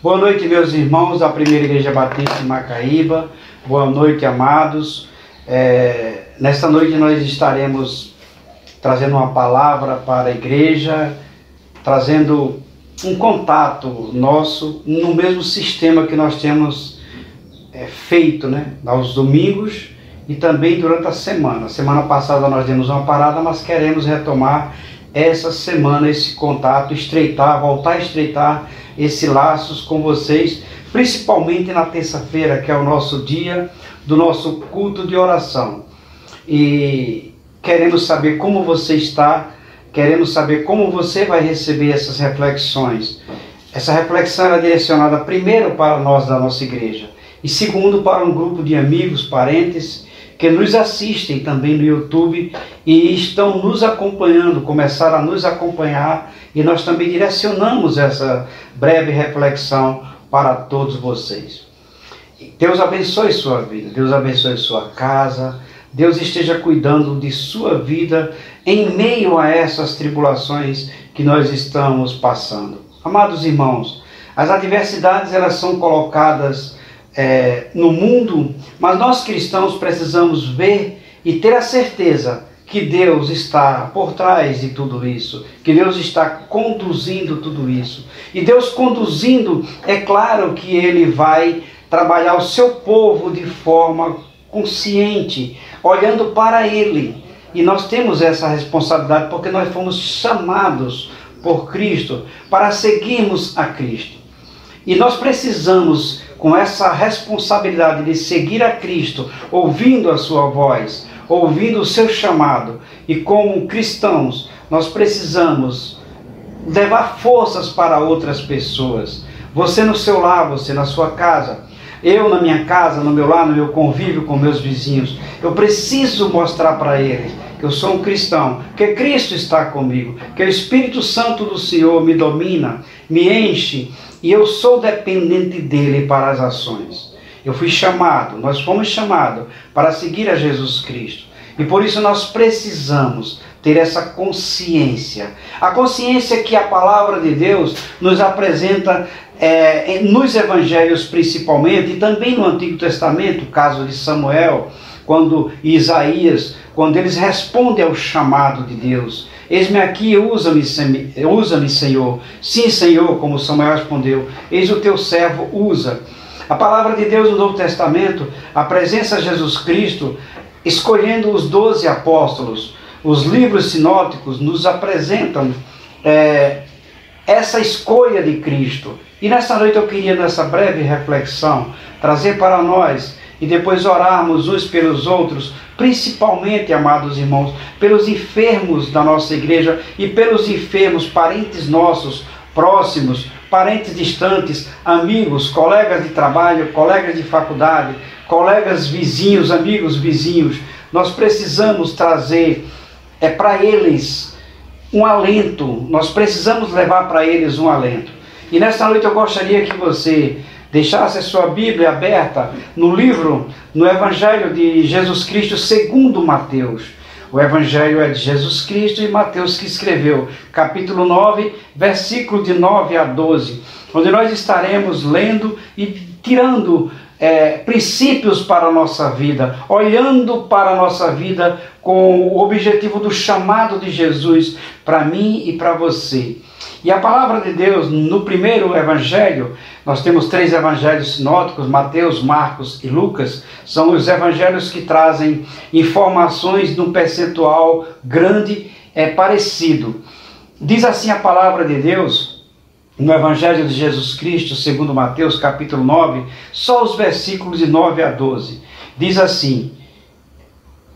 Boa noite, meus irmãos da Primeira Igreja Batista em Macaíba. Boa noite, amados. Nesta noite nós estaremos trazendo uma palavra para a igreja, trazendo um contato nosso no mesmo sistema que nós temos feito, aos domingos e também durante a semana. Semana passada nós demos uma parada, mas queremos retomar essa semana esse contato, voltar a estreitar esse laços com vocês, principalmente na terça-feira, que é o nosso dia do nosso culto de oração. E queremos saber como você está, queremos saber como você vai receber essas reflexões. Essa reflexão é direcionada primeiro para nós da nossa igreja e segundo para um grupo de amigos, parentes que nos assistem também no YouTube e estão nos acompanhando, começaram a nos acompanhar, e nós também direcionamos essa breve reflexão para todos vocês. Deus abençoe sua vida, Deus abençoe sua casa, Deus esteja cuidando de sua vida em meio a essas tribulações que nós estamos passando. Amados irmãos, as adversidades elas são colocadas no mundo, mas nós cristãos precisamos ver e ter a certeza que Deus está por trás de tudo isso, que Deus está conduzindo tudo isso. E Deus conduzindo, é claro que Ele vai trabalhar o seu povo de forma consciente, olhando para Ele. E nós temos essa responsabilidade porque nós fomos chamados por Cristo para seguirmos a Cristo. E nós precisamos, com essa responsabilidade de seguir a Cristo, ouvindo a sua voz, ouvindo o seu chamado, e como cristãos, nós precisamos levar forças para outras pessoas. Você no seu lar, você na sua casa, eu na minha casa, no meu lar, no meu convívio com meus vizinhos. Eu preciso mostrar para eles que eu sou um cristão, que Cristo está comigo, que o Espírito Santo do Senhor me domina, me enche, e eu sou dependente dele para as ações. Eu fui chamado, nós fomos chamados para seguir a Jesus Cristo. E por isso nós precisamos ter essa consciência. A consciência que a palavra de Deus nos apresenta nos evangelhos principalmente, e também no Antigo Testamento, o caso de Samuel, Isaías, quando eles respondem ao chamado de Deus. Eis-me aqui, usa-me, Senhor. Sim, Senhor, como Samuel respondeu, eis o teu servo, usa. A palavra de Deus no Novo Testamento, a presença de Jesus Cristo, escolhendo os 12 apóstolos, os livros sinóticos nos apresentam essa escolha de Cristo. E nessa noite eu queria, nessa breve reflexão, trazer para nós e depois orarmos uns pelos outros, principalmente, amados irmãos, pelos enfermos da nossa igreja e pelos enfermos, parentes nossos, próximos, parentes distantes, amigos, colegas de trabalho, colegas de faculdade, colegas vizinhos, amigos vizinhos. Nós precisamos trazer para eles um alento, nós precisamos levar para eles um alento. E nesta noite eu gostaria que você deixasse a sua Bíblia aberta no Evangelho de Jesus Cristo segundo Mateus. O Evangelho é de Jesus Cristo e Mateus que escreveu, capítulo 9, versículo de 9 a 12, onde nós estaremos lendo e tirando princípios para a nossa vida, olhando para a nossa vida com o objetivo do chamado de Jesus para mim e para você. E a palavra de Deus, no primeiro evangelho, nós temos 3 evangelhos sinóticos, Mateus, Marcos e Lucas, são os evangelhos que trazem informações num percentual grande, parecido. Diz assim a palavra de Deus, no Evangelho de Jesus Cristo, segundo Mateus, capítulo 9, só os versículos de 9 a 12. Diz assim: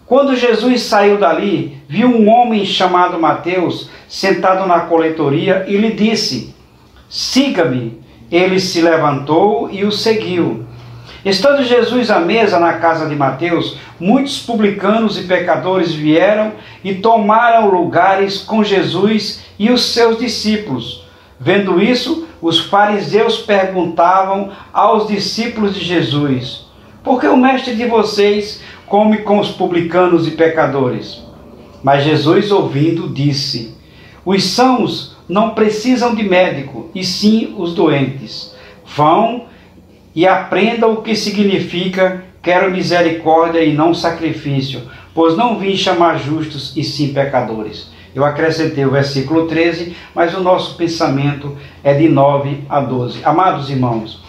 quando Jesus saiu dali, viu um homem chamado Mateus sentado na coletoria e lhe disse: siga-me. Ele se levantou e o seguiu. Estando Jesus à mesa na casa de Mateus, muitos publicanos e pecadores vieram e tomaram lugares com Jesus e os seus discípulos. Vendo isso, os fariseus perguntavam aos discípulos de Jesus: por que o mestre de vocês come com os publicanos e pecadores? Mas Jesus, ouvindo, disse: os sãos não precisam de médico, e sim os doentes. Vão e aprendam o que significa quero misericórdia e não sacrifício, pois não vim chamar justos e sim pecadores. Eu acrescentei o versículo 13, mas o nosso pensamento é de 9 a 12. Amados irmãos,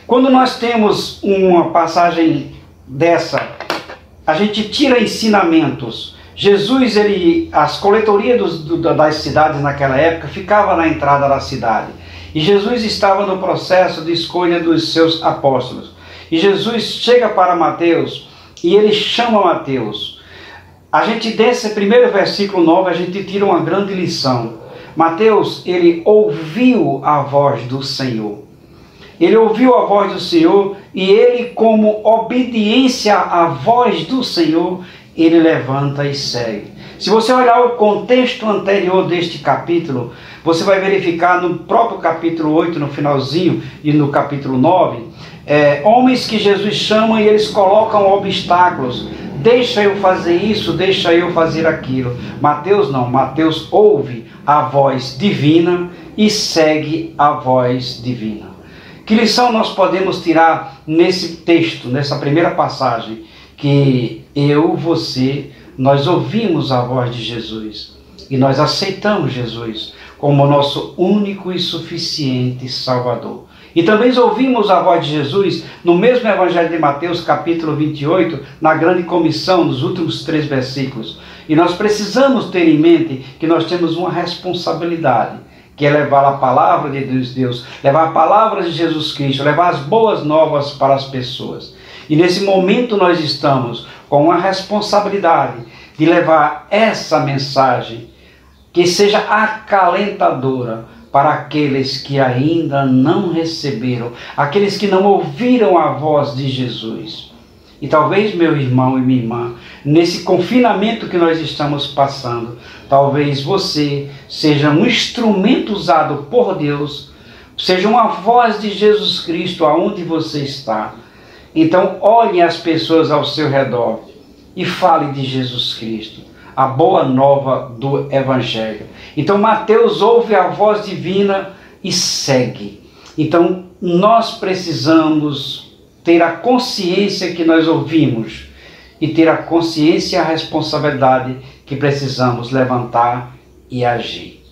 quando nós temos uma passagem dessa, a gente tira ensinamentos. Jesus, as coletorias das cidades naquela época ficavam na entrada da cidade. E Jesus estava no processo de escolha dos seus apóstolos. E Jesus chega para Mateus e ele chama Mateus. A gente, desse primeiro versículo 9, a gente tira uma grande lição. Mateus, ele ouviu a voz do Senhor. Ele ouviu a voz do Senhor e ele, como obediência à voz do Senhor, ele levanta e segue. Se você olhar o contexto anterior deste capítulo, você vai verificar no próprio capítulo 8, no finalzinho, e no capítulo 9, homens que Jesus chama e eles colocam obstáculos. Deixa eu fazer isso, deixa eu fazer aquilo. Mateus não, Mateus ouve a voz divina e segue a voz divina. Que lição nós podemos tirar nesse texto, nessa primeira passagem? Que eu, você, nós ouvimos a voz de Jesus e nós aceitamos Jesus como nosso único e suficiente Salvador. E também ouvimos a voz de Jesus no mesmo Evangelho de Mateus, capítulo 28, na grande comissão, nos últimos 3 versículos. E nós precisamos ter em mente que nós temos uma responsabilidade, que é levar a palavra de Deus, levar a palavra de Jesus Cristo, levar as boas novas para as pessoas. E nesse momento nós estamos com uma responsabilidade de levar essa mensagem que seja acalentadora para aqueles que ainda não receberam, aqueles que não ouviram a voz de Jesus. E talvez, meu irmão e minha irmã, nesse confinamento que nós estamos passando, talvez você seja um instrumento usado por Deus, seja uma voz de Jesus Cristo aonde você está. Então olhe as pessoas ao seu redor e fale de Jesus Cristo, a boa nova do Evangelho. Então Mateus ouve a voz divina e segue. Então nós precisamos ter a consciência que nós ouvimos e ter a consciência e a responsabilidade que precisamos levantar e agir.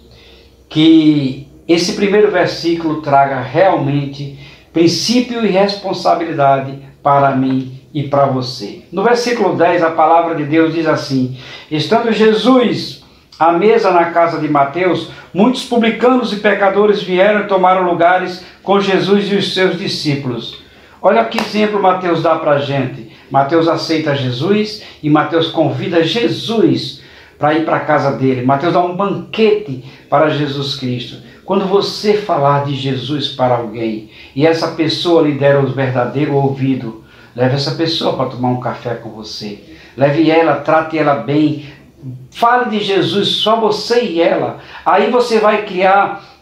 Que esse primeiro versículo traga realmente princípio e responsabilidade para mim e para você. No versículo 10, a palavra de Deus diz assim: estando Jesus à mesa na casa de Mateus, muitos publicanos e pecadores vieram e tomaram lugares com Jesus e os seus discípulos. Olha que exemplo Mateus dá para a gente. Mateus aceita Jesus e Mateus convida Jesus para ir para a casa dele. Mateus dá um banquete para Jesus Cristo. Quando você falar de Jesus para alguém e essa pessoa lhe der o verdadeiro ouvido, leve essa pessoa para tomar um café com você. Leve ela, trate ela bem. Fale de Jesus, só você e ela. Aí você vai criar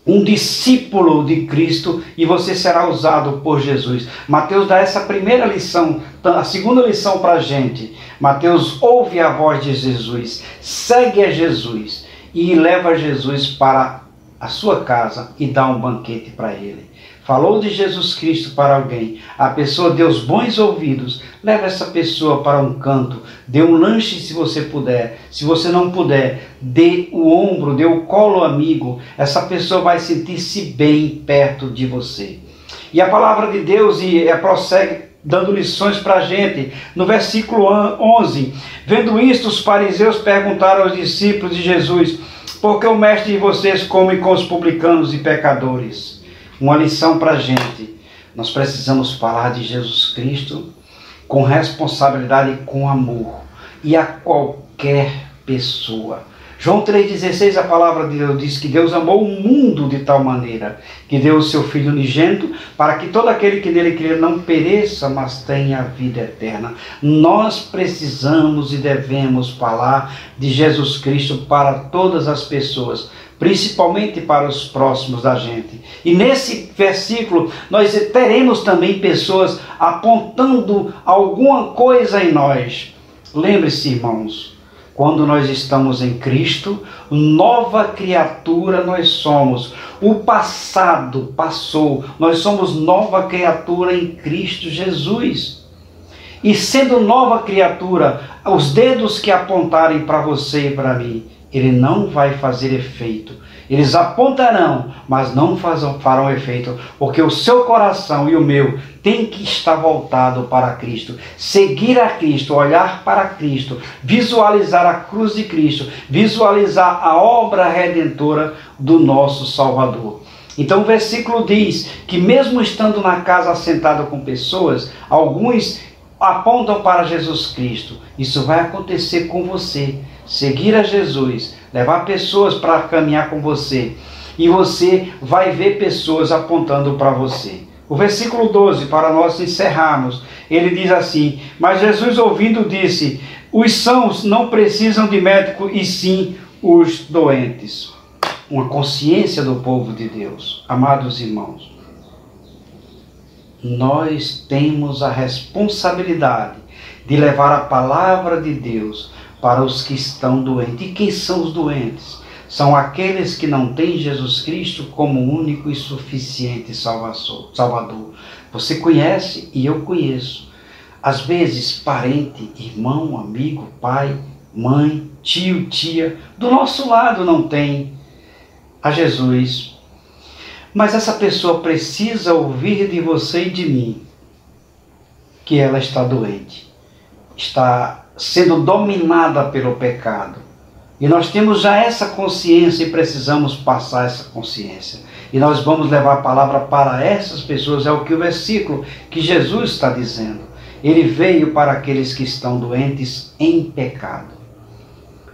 um discípulo de Cristo e você será usado por Jesus. Mateus dá essa primeira lição, a segunda lição para a gente. Mateus ouve a voz de Jesus, segue a Jesus e leva Jesus para a sua casa e dá um banquete para ele. Falou de Jesus Cristo para alguém, a pessoa deu os bons ouvidos, leva essa pessoa para um canto, dê um lanche se você puder, se você não puder, dê o ombro, dê o colo amigo, essa pessoa vai sentir-se bem perto de você. E a palavra de Deus prossegue dando lições para a gente, no versículo 11, vendo isto os fariseus perguntaram aos discípulos de Jesus, por que o mestre de vocês come com os publicanos e pecadores? Uma lição para a gente. Nós precisamos falar de Jesus Cristo com responsabilidade e com amor. E a qualquer pessoa. João 3,16, a palavra de Deus diz que Deus amou o mundo de tal maneira que deu o seu Filho unigênito para que todo aquele que nele crê não pereça, mas tenha a vida eterna. Nós precisamos e devemos falar de Jesus Cristo para todas as pessoas, principalmente para os próximos da gente. E nesse versículo nós teremos também pessoas apontando alguma coisa em nós. Lembre-se, irmãos, Quando nós estamos em Cristo, nova criatura nós somos. O passado passou, nós somos nova criatura em Cristo Jesus. E sendo nova criatura, os dedos que apontarem para você e para mim, ele não vai fazer efeito. Eles apontarão, mas não farão efeito, porque o seu coração e o meu tem que estar voltado para Cristo. Seguir a Cristo, olhar para Cristo, visualizar a cruz de Cristo, visualizar a obra redentora do nosso Salvador. Então o versículo diz que mesmo estando na casa assentado com pessoas, alguns apontam para Jesus Cristo. Isso vai acontecer com você. Seguir a Jesus, levar pessoas para caminhar com você, e você vai ver pessoas apontando para você. O versículo 12, para nós encerrarmos, ele diz assim: mas Jesus ouvindo disse, os sãos não precisam de médico, e sim os doentes. Uma consciência do povo de Deus. Amados irmãos, nós temos a responsabilidade de levar a palavra de Deus para os que estão doentes. E quem são os doentes? São aqueles que não têm Jesus Cristo como único e suficiente Salvador. Você conhece e eu conheço. Às vezes, parente, irmão, amigo, pai, mãe, tio, tia, do nosso lado não tem a Jesus. Mas essa pessoa precisa ouvir de você e de mim que ela está doente, está sendo dominada pelo pecado. E nós temos já essa consciência e precisamos passar essa consciência. E nós vamos levar a palavra para essas pessoas, é o que o versículo que Jesus está dizendo. Ele veio para aqueles que estão doentes em pecado.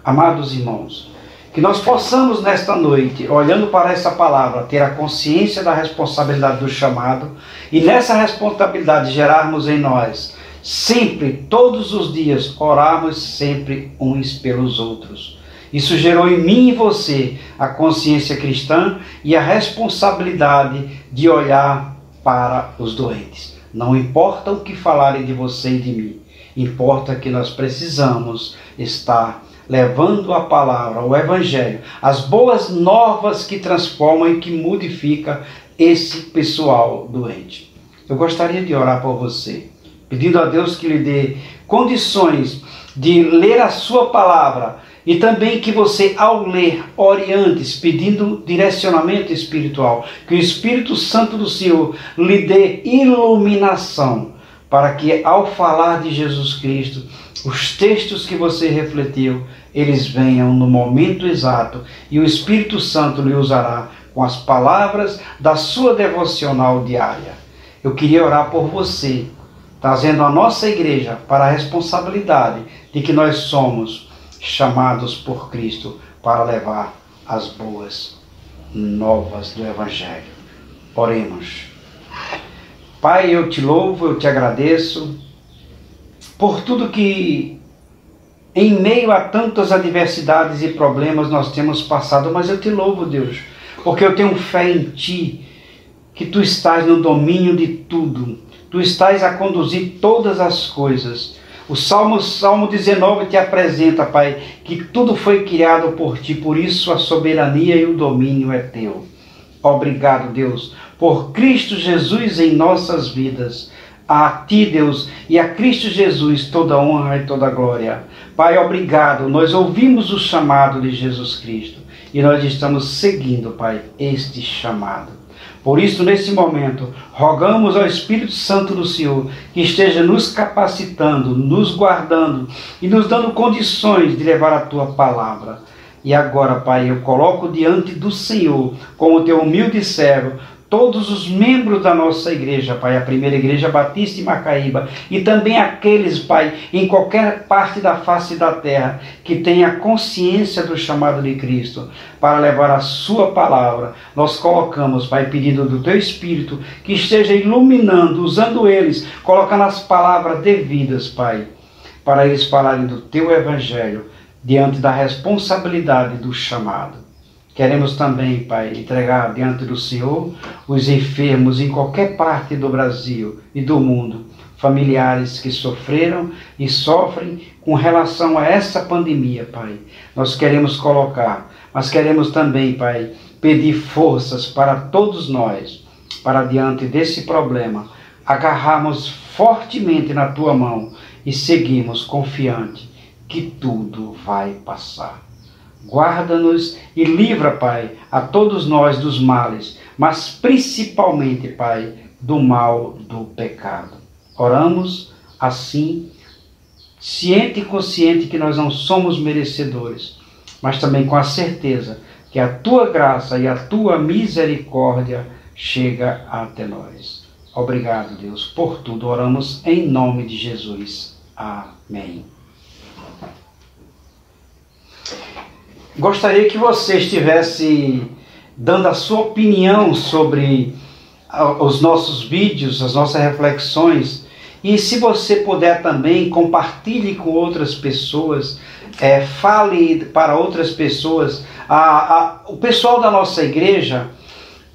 Amados irmãos, que nós possamos nesta noite, olhando para essa palavra, ter a consciência da responsabilidade do chamado e nessa responsabilidade gerarmos em nós, sempre, todos os dias, orarmos sempre uns pelos outros. Isso gerou em mim e você a consciência cristã e a responsabilidade de olhar para os doentes. Não importa o que falarem de você e de mim, importa que nós precisamos estar levando a palavra, o Evangelho, as boas novas que transformam e que modificam esse pessoal doente. Eu gostaria de orar por você, pedindo a Deus que lhe dê condições de ler a sua palavra e também que você, ao ler, ore antes, pedindo direcionamento espiritual, que o Espírito Santo do Senhor lhe dê iluminação para que, ao falar de Jesus Cristo, os textos que você refletiu, eles venham no momento exato e o Espírito Santo lhe usará com as palavras da sua devocional diária. Eu queria orar por você, trazendo a nossa igreja para a responsabilidade de que nós somos chamados por Cristo para levar as boas novas do Evangelho. Oremos. Pai, eu te louvo, eu te agradeço por tudo que em meio a tantas adversidades e problemas nós temos passado, mas eu te louvo, Deus, porque eu tenho fé em Ti, que Tu estás no domínio de tudo, Tu estás a conduzir todas as coisas. O Salmo 19 te apresenta, Pai, que tudo foi criado por Ti, por isso a soberania e o domínio é Teu. Obrigado, Deus, por Cristo Jesus em nossas vidas. A Ti, Deus, e a Cristo Jesus toda honra e toda glória. Pai, obrigado. Nós ouvimos o chamado de Jesus Cristo e nós estamos seguindo, Pai, este chamado. Por isso, nesse momento, rogamos ao Espírito Santo do Senhor que esteja nos capacitando, nos guardando e nos dando condições de levar a Tua palavra. E agora, Pai, eu coloco diante do Senhor, como Teu humilde servo, todos os membros da nossa igreja, Pai, a primeira igreja batista em Macaíba, e também aqueles, Pai, em qualquer parte da face da terra, que tenha consciência do chamado de Cristo, para levar a sua palavra. Nós colocamos, Pai, pedindo do Teu Espírito, que esteja iluminando, usando eles, colocando as palavras devidas, Pai, para eles falarem do Teu Evangelho, diante da responsabilidade do chamado. Queremos também, Pai, entregar diante do Senhor os enfermos em qualquer parte do Brasil e do mundo. familiares que sofreram e sofrem com relação a essa pandemia, Pai. Nós queremos colocar, mas queremos também, Pai, pedir forças para todos nós, para diante desse problema, agarrarmos fortemente na Tua mão e seguirmos confiante que tudo vai passar. Guarda-nos e livra, Pai, a todos nós dos males, mas principalmente, Pai, do mal do pecado. Oramos assim, ciente e consciente que nós não somos merecedores, mas também com a certeza que a Tua graça e a Tua misericórdia chega até nós. Obrigado, Deus, por tudo. Oramos em nome de Jesus. Amém. Gostaria que você estivesse dando a sua opinião sobre os nossos vídeos, as nossas reflexões. E se você puder também, compartilhe com outras pessoas, fale para outras pessoas. O pessoal da nossa igreja,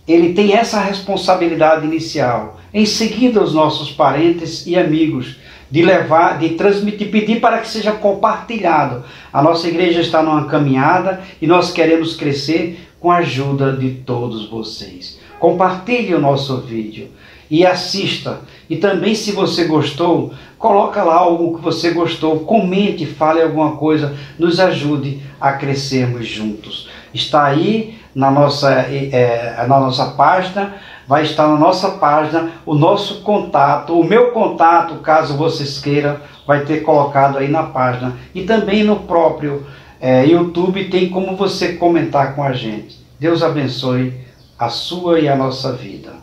ele tem essa responsabilidade inicial. Em seguida, os nossos parentes e amigos, de levar, de transmitir, pedir para que seja compartilhado. A nossa igreja está numa caminhada e nós queremos crescer com a ajuda de todos vocês. Compartilhe o nosso vídeo e assista. E também, se você gostou, coloca lá algo que você gostou, comente, fale alguma coisa, nos ajude a crescermos juntos. Está aí na nossa página, vai estar na nossa página o nosso contato, o meu contato, caso vocês queiram, vai ter colocado aí na página. E também no próprio YouTube tem como você comentar com a gente. Deus abençoe a sua e a nossa vida.